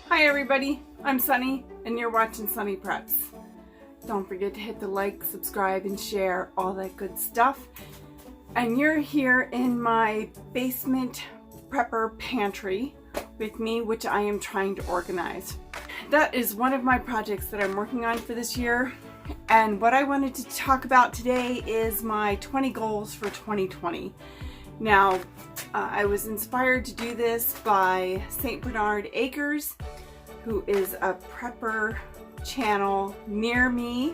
Hi everybody, I'm Sunny and you're watching Sunny Preps. Don't forget to hit the like, subscribe, and share, all that good stuff. And you're here in my basement prepper pantry with me, which I am trying to organize. That is one of my projects that I'm working on for this year. And what I wanted to talk about today is my 20 goals for 2020. Now, I was inspired to do this by St. Bernard Acres, who is a prepper channel near me.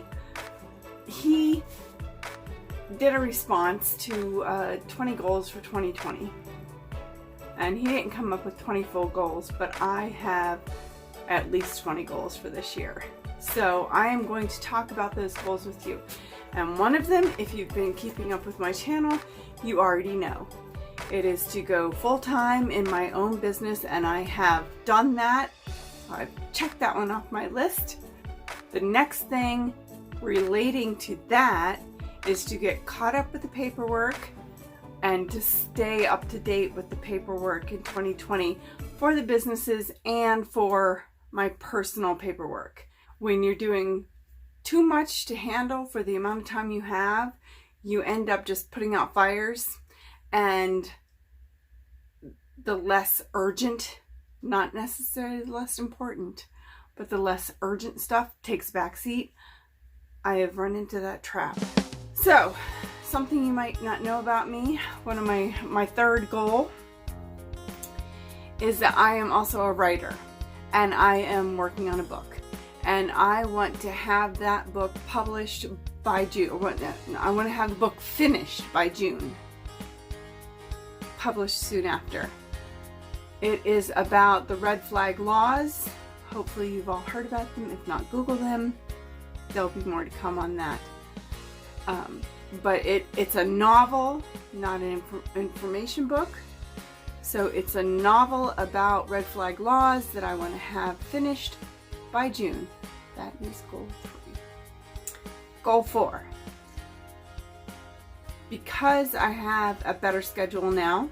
He did a response to 20 goals for 2020. And he didn't come up with 20 full goals, but I have at least 20 goals for this year. So I am going to talk about those goals with you. And one of them, if you've been keeping up with my channel, you already know. It is to go full-time in my own business, and I have done that. I've checked that one off my list. The next thing relating to that is to get caught up with the paperwork and to stay up to date with the paperwork in 2020 for the businesses and for my personal paperwork. When you're doing too much to handle for the amount of time you have, you end up just putting out fires, and the less urgent, not necessarily less important, but the less urgent stuff takes backseat. I have run into that trap. So, something you might not know about me, one of my third goal is that I am also a writer, and I am working on a book. And I want to have that book published by June. I want to have the book finished by June. Published soon after. It is about the red flag laws. Hopefully you've all heard about them. If not, Google them. There'll be more to come on that. But it's a novel, not an information book. So it's a novel about red flag laws that I want to have finished by June. That is goal 3. Goal 4. Because I have a better schedule now,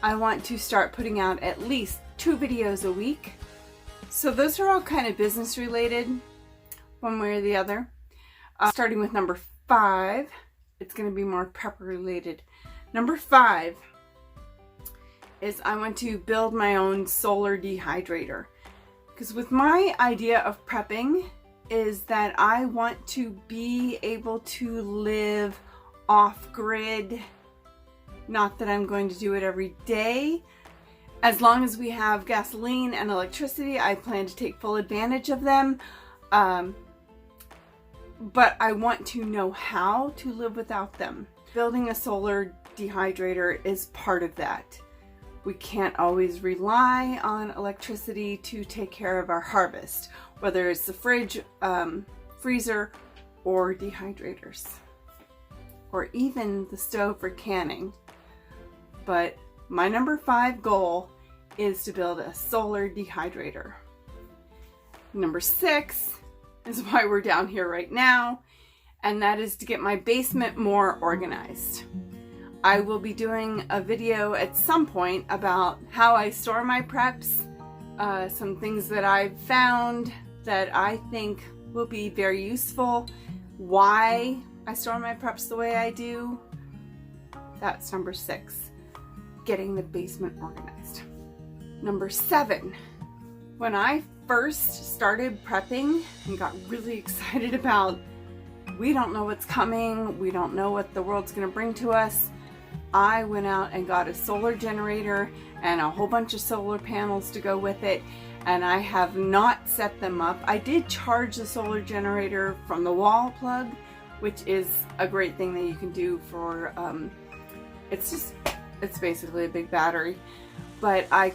I want to start putting out at least 2 videos a week. So those are all kind of business related, one way or the other. Starting with number 5, it's going to be more prepper related. Number 5 is I want to build my own solar dehydrator. Because with my idea of prepping is that I want to be able to live off-grid. Not that I'm going to do it every day. As long as we have gasoline and electricity, I plan to take full advantage of them. But I want to know how to live without them. Building a solar dehydrator is part of that. We can't always rely on electricity to take care of our harvest, whether it's the fridge, freezer, or dehydrators, or even the stove for canning. But my number 5 goal is to build a solar dehydrator. Number 6 is why we're down here right now, and that is to get my basement more organized. I will be doing a video at some point about how I store my preps, some things that I've found that I think will be very useful, why I store my preps the way I do. That's number 6, getting the basement organized. Number 7, when I first started prepping and got really excited about, we don't know what's coming, we don't know what the world's gonna bring to us, I went out and got a solar generator and a whole bunch of solar panels to go with it, and I have not set them up. I did charge the solar generator from the wall plug, which is a great thing that you can do for, it's basically a big battery, but I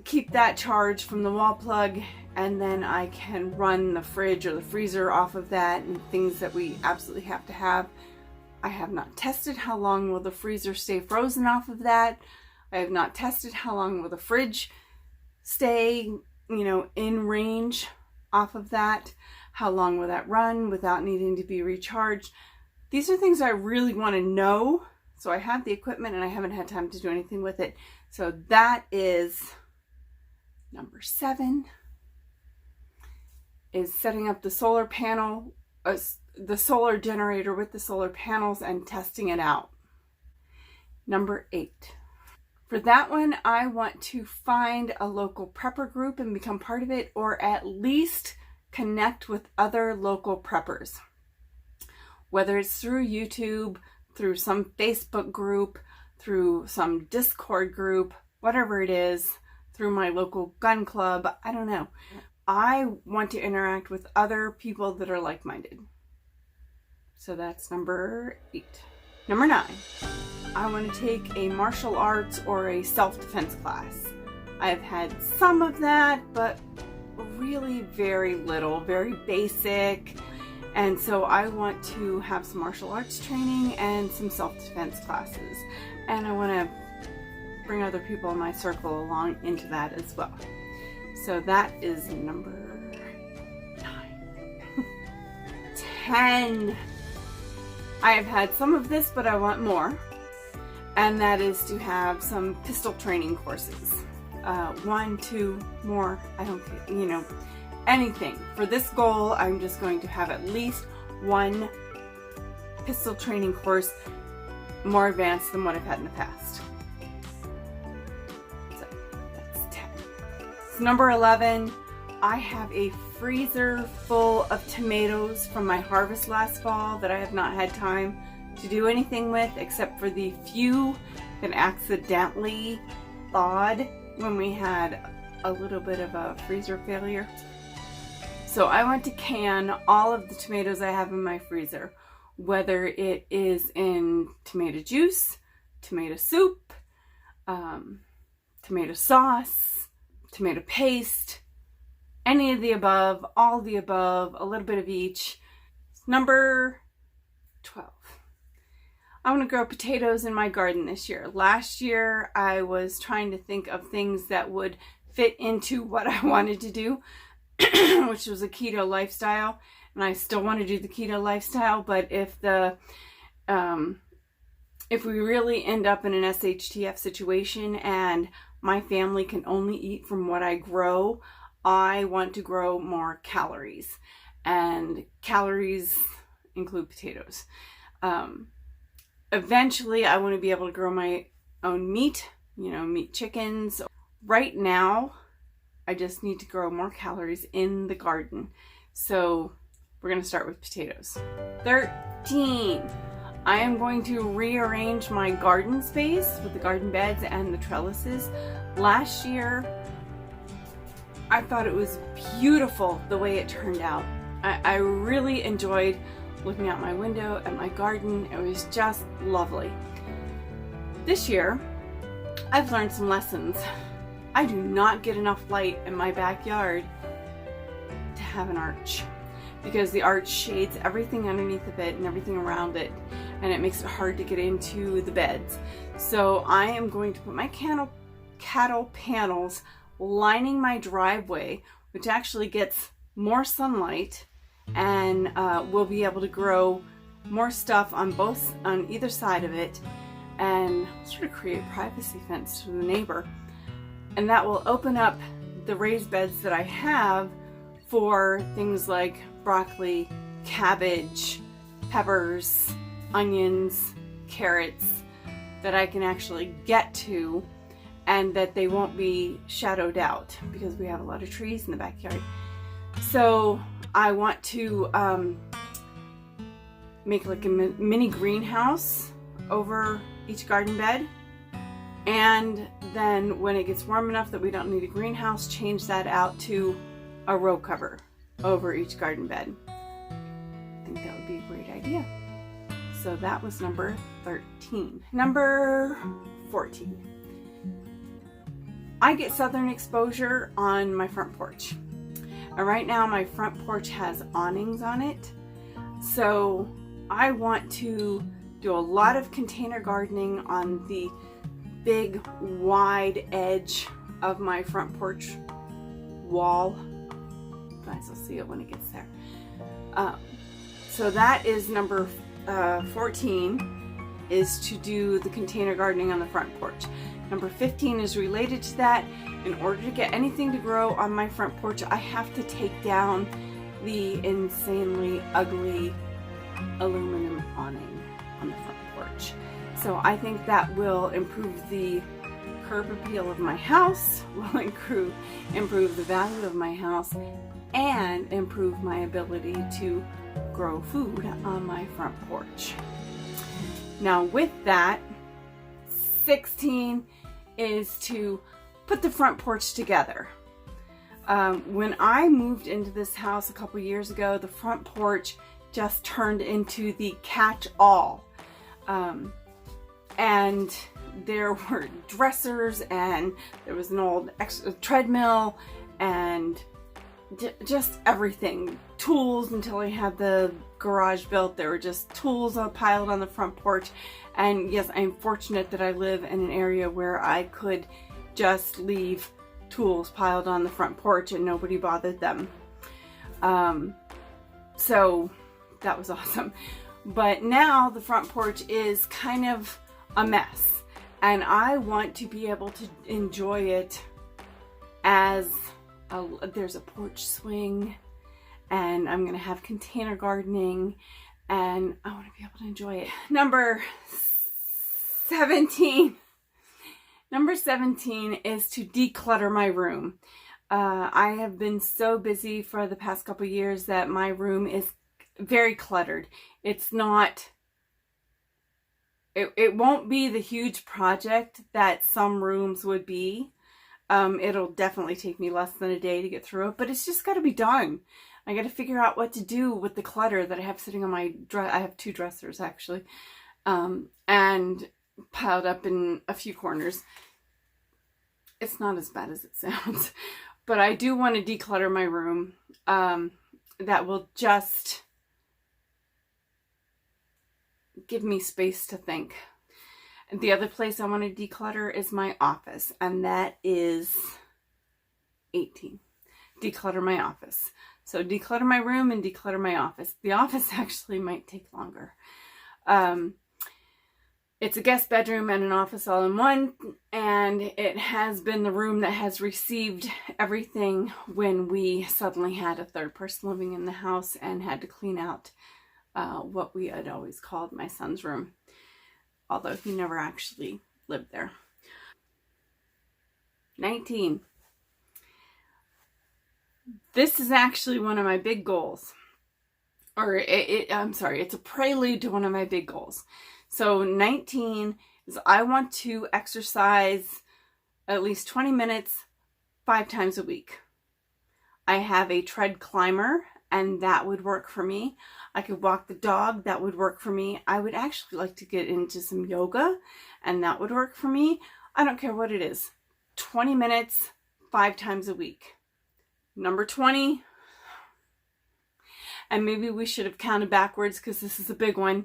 keep that charged from the wall plug, and then I can run the fridge or the freezer off of that and things that we absolutely have to have. I have not tested how long will the freezer stay frozen off of that. I have not tested how long will the fridge stay, in range off of that. How long will that run without needing to be recharged? These are things I really want to know. So I have the equipment and I haven't had time to do anything with it. So that is Number 7 is setting up the solar panel, the solar generator with the solar panels and testing it out. Number 8. For that one, I want to find a local prepper group and become part of it, or at least connect with other local preppers. Whether it's through YouTube, through some Facebook group, through some Discord group, whatever it is, through my local gun club, I don't know. I want to interact with other people that are like-minded. So that's number 8. Number 9, I want to take a martial arts or a self-defense class. I've had some of that, but really very little, very basic. And so I want to have some martial arts training and some self-defense classes. And I want to bring other people in my circle along into that as well. So that is number 9. 10. I have had some of this, but I want more. And that is to have some pistol training courses. 1, 2, more, I don't care, anything. For this goal, I'm just going to have at least 1 pistol training course more advanced than what I've had in the past. So that's 10. So number 11, I have a freezer full of tomatoes from my harvest last fall that I have not had time to do anything with, except for the few that accidentally thawed when we had a little bit of a freezer failure. So I want to can all of the tomatoes I have in my freezer, whether it is in tomato juice, tomato soup, tomato sauce, tomato paste, any of the above, all the above, a little bit of each. Number 12. I want to grow potatoes in my garden this year. Last year, I was trying to think of things that would fit into what I wanted to do, which was a keto lifestyle. And I still want to do the keto lifestyle, but if we really end up in an SHTF situation and my family can only eat from what I grow, I want to grow more calories. And calories include potatoes. Eventually, I want to be able to grow my own meat, meat chickens. Right now, I just need to grow more calories in the garden. So we're going to start with potatoes. 13. I am going to rearrange my garden space with the garden beds and the trellises. Last year, I thought it was beautiful the way it turned out. I really enjoyed looking out my window at my garden. It was just lovely. This year, I've learned some lessons. I do not get enough light in my backyard to have an arch, because the arch shades everything underneath the bed and everything around it, and it makes it hard to get into the beds. So I am going to put my cattle panels lining my driveway, which actually gets more sunlight, and we'll be able to grow more stuff on either side of it, and sort of create a privacy fence to the neighbor. And that will open up the raised beds that I have for things like broccoli, cabbage, peppers, onions, carrots, that I can actually get to, and that they won't be shadowed out because we have a lot of trees in the backyard. So I want to make like a mini greenhouse over each garden bed, and then when it gets warm enough that we don't need a greenhouse, change that out to a row cover over each garden bed. I think that would be a great idea. So that was number 13. Number 14. I get southern exposure on my front porch. And right now my front porch has awnings on it. So I want to do a lot of container gardening on the big wide edge of my front porch wall. You guys will see it when it gets there. So that is number 14, is to do the container gardening on the front porch. Number 15 is related to that. In order to get anything to grow on my front porch, I have to take down the insanely ugly aluminum awning on the front porch. So I think that will improve the curb appeal of my house, will improve the value of my house, and improve my ability to grow food on my front porch. Now with that, 16 is to put the front porch together. When I moved into this house a couple years ago, the front porch just turned into the catch-all. And there were dressers, and there was an old treadmill, and just everything. Tools. Until I had the garage built, there were just tools all piled on the front porch. And yes, I'm fortunate that I live in an area where I could just leave tools piled on the front porch and nobody bothered them. So that was awesome. But now the front porch is kind of a mess, and I want to be able to enjoy it as there's a porch swing, and I'm gonna have container gardening, and I want to be able to enjoy it. Number 17 is to declutter my room. I have been so busy for the past couple years that my room is very cluttered. It's not, it won't be the huge project that some rooms would be. It'll definitely take me less than a day to get through it, but it's just got to be done. I got to figure out what to do with the clutter that I have sitting on my I have 2 dressers actually, and piled up in a few corners. It's not as bad as it sounds, but I do want to declutter my room. That will just give me space to think. And the other place I want to declutter is my office, and that is 18. Declutter my office. So declutter my room and declutter my office. The office actually might take longer. It's a guest bedroom and an office all in one, and it has been the room that has received everything when we suddenly had a third person living in the house and had to clean out what we had always called my son's room, although he never actually lived there. 19. This is actually one of my big goals. I'm sorry, it's a prelude to one of my big goals. So 19 is I want to exercise at least 20 minutes 5 times a week. I have a tread climber, and that would work for me. I could walk the dog, that would work for me. I would actually like to get into some yoga, and that would work for me. I don't care what it is. 20 minutes 5 times a week. Number 20, and maybe we should have counted backwards because this is a big one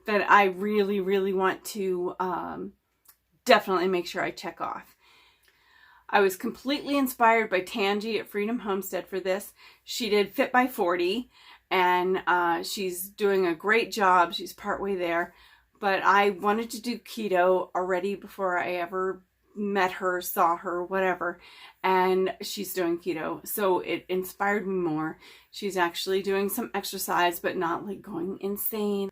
that I really, really want to definitely make sure I check off. I was completely inspired by Tangi at Freedom Homestead for this. She did Fit by 40, and she's doing a great job. She's partway there, but I wanted to do keto already before I ever met her, saw her, whatever, and she's doing keto, so it inspired me more. She's actually doing some exercise, but not like going insane.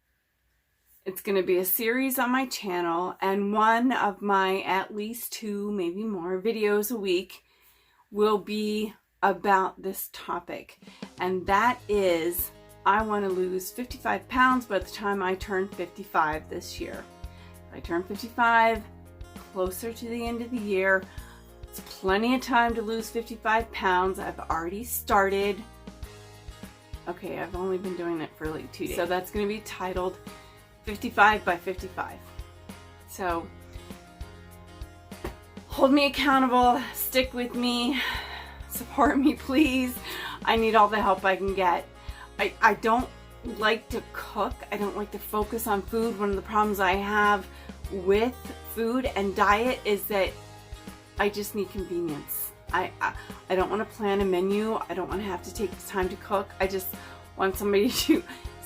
It's going to be a series on my channel, and one of my at least 2, maybe more videos a week will be about this topic, and that is I want to lose 55 pounds by the time I turn 55 this year. If I turn 55 closer to the end of the year, it's plenty of time to lose 55 pounds. I've already started. Okay, I've only been doing it for like 2 days. So that's going to be titled 55 by 55. So hold me accountable, stick with me, support me please. I need all the help I can get. I don't like to cook. I don't like to focus on food. One of the problems I have with food and diet is that I just need convenience. I don't want to plan a menu. I don't want to have to take the time to cook. I just want somebody to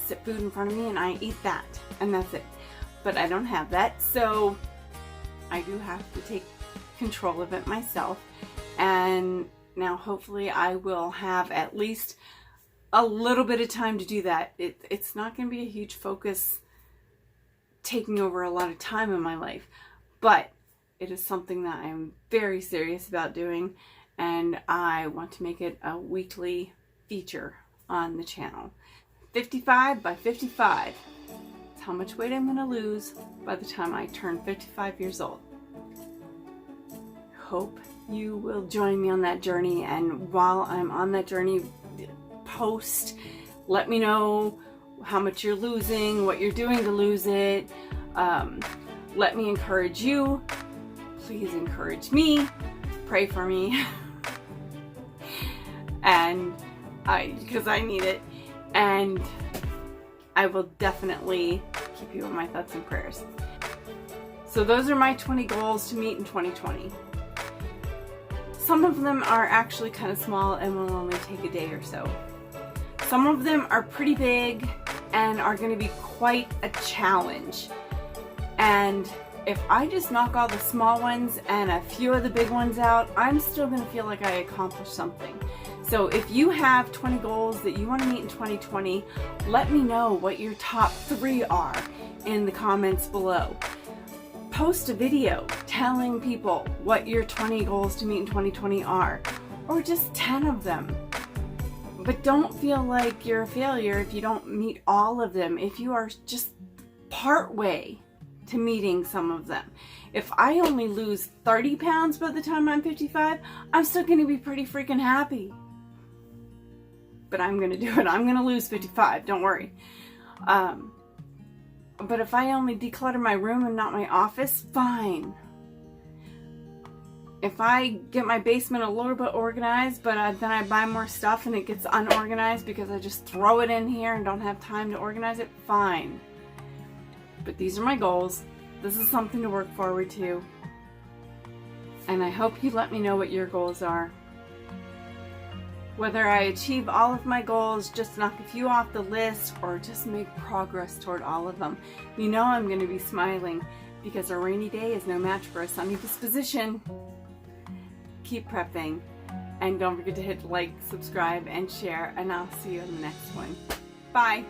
sit food in front of me and I eat that, and that's it. But I don't have that, so I do have to take control of it myself. And now hopefully I will have at least a little bit of time to do that. It's not going to be a huge focus taking over a lot of time in my life, but it is something that I'm very serious about doing, and I want to make it a weekly feature on the channel. 55 by 55. That's how much weight I'm going to lose by the time I turn 55 years old. Hope you will join me on that journey, and while I'm on that journey, post, let me know how much you're losing, what you're doing to lose it. Let me encourage you. Please encourage me. Pray for me. And because I need it. And I will definitely keep you in my thoughts and prayers. So those are my 20 goals to meet in 2020. Some of them are actually kind of small and will only take a day or so. Some of them are pretty big and are going to be quite a challenge. And if I just knock all the small ones and a few of the big ones out, I'm still going to feel like I accomplished something. So if you have 20 goals that you want to meet in 2020, let me know what your top 3 are in the comments below. Post a video telling people what your 20 goals to meet in 2020 are, or just 10 of them. But don't feel like you're a failure if you don't meet all of them, if you are just part way to meeting some of them. If I only lose 30 pounds by the time I'm 55, I'm still going to be pretty freaking happy. But I'm going to do it. I'm going to lose 55, don't worry. But if I only declutter my room and not my office, fine. If I get my basement a little bit organized, but then I buy more stuff and it gets unorganized because I just throw it in here and don't have time to organize it, fine. But these are my goals. This is something to work forward to. And I hope you let me know what your goals are. Whether I achieve all of my goals, just knock a few off the list, or just make progress toward all of them, you know I'm going to be smiling, because a rainy day is no match for a sunny disposition. Keep prepping, and don't forget to hit like, subscribe, and share, and I'll see you in the next one. Bye!